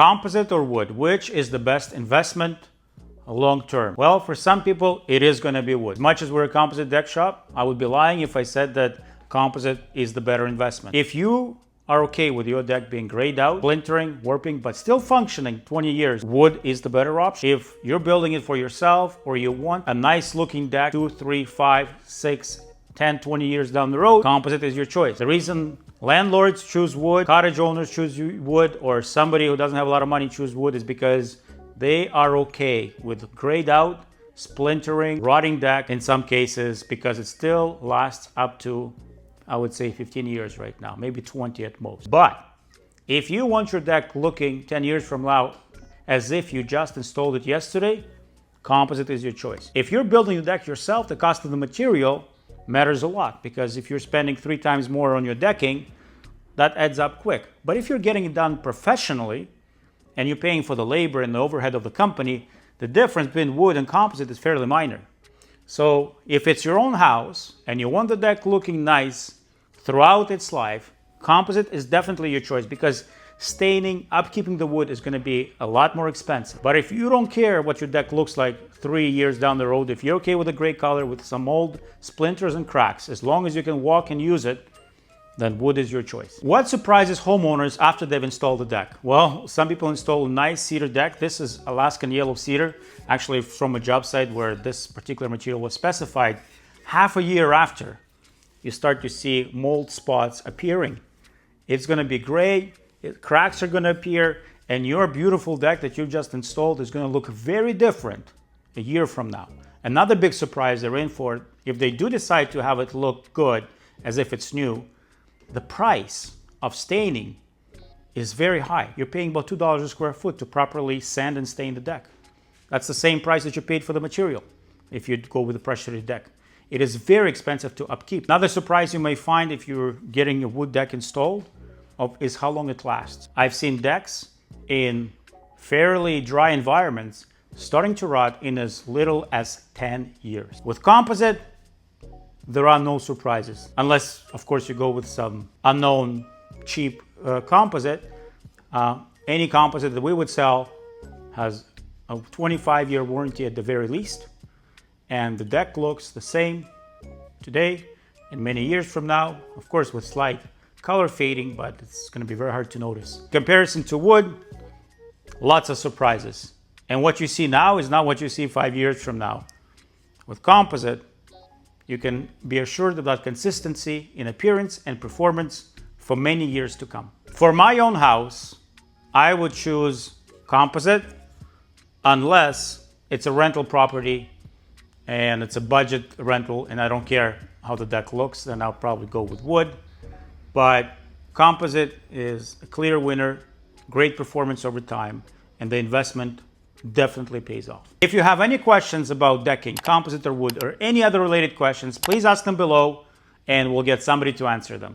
Composite or wood, which is the best investment long term? Well, for some people, it is going to be wood. As much as we're a composite deck shop, I would be lying if I said that composite is the better investment. If you are okay with your deck being grayed out, splintering, warping, but still functioning 20 years, wood is the better option. If you're building it for yourself or you want a nice looking deck 2, 3, 5, 6, 10, 20 years down the road, composite is your choice. The reason landlords choose wood, cottage owners choose wood, or somebody who doesn't have a lot of money choose wood is because they are okay with grayed out, splintering, rotting deck in some cases, because it still lasts up to, I would say, 15 years right now, maybe 20 at most. But if you want your deck looking 10 years from now as if you just installed it yesterday, composite is your choice. If you're building the deck yourself, the cost of the material matters a lot, because if you're spending 3 times more on your decking, that adds up quick. But if you're getting it done professionally and you're paying for the labor and the overhead of the company, the difference between wood and composite is fairly minor. So if it's your own house and you want the deck looking nice throughout its life, composite is definitely your choice, because staining, upkeeping the wood is going to be a lot more expensive. But if you don't care what your deck looks like 3 years down the road, if you're okay with a gray color with some mold, splinters and cracks, as long as you can walk and use it, then wood is your choice. What surprises homeowners after they've installed the deck? Well, some people install a nice cedar deck. This is Alaskan yellow cedar, actually from a job site where this particular material was specified. Half a year after, you start to see mold spots appearing. It's going to be gray, cracks are going to appear, and your beautiful deck that you've just installed is going to look very different a year from now. Another big surprise they're in for, if they do decide to have it look good as if it's new, the price of staining is very high. You're paying about $2 a square foot to properly sand and stain the deck. That's the same price that you paid for the material if you go with a pressure-treated deck. It is very expensive to upkeep. Another surprise you may find if you're getting a wood deck installed is how long it lasts. I've seen decks in fairly dry environments starting to rot in as little as 10 years. With composite, there are no surprises, unless, of course, you go with some unknown cheap composite. Any composite that we would sell has a 25-year warranty at the very least, and the deck looks the same today and many years from now, of course, with slight color fading, but it's going to be very hard to notice. Comparison to wood, lots of surprises. And what you see now is not what you see 5 years from now. With composite, you can be assured about consistency in appearance and performance for many years to come. For my own house, I would choose composite unless it's a rental property and it's a budget rental and I don't care how the deck looks, then I'll probably go with wood. But composite is a clear winner, great performance over time, and the investment definitely pays off. If you have any questions about decking, composite or wood, or any other related questions, please ask them below and we'll get somebody to answer them.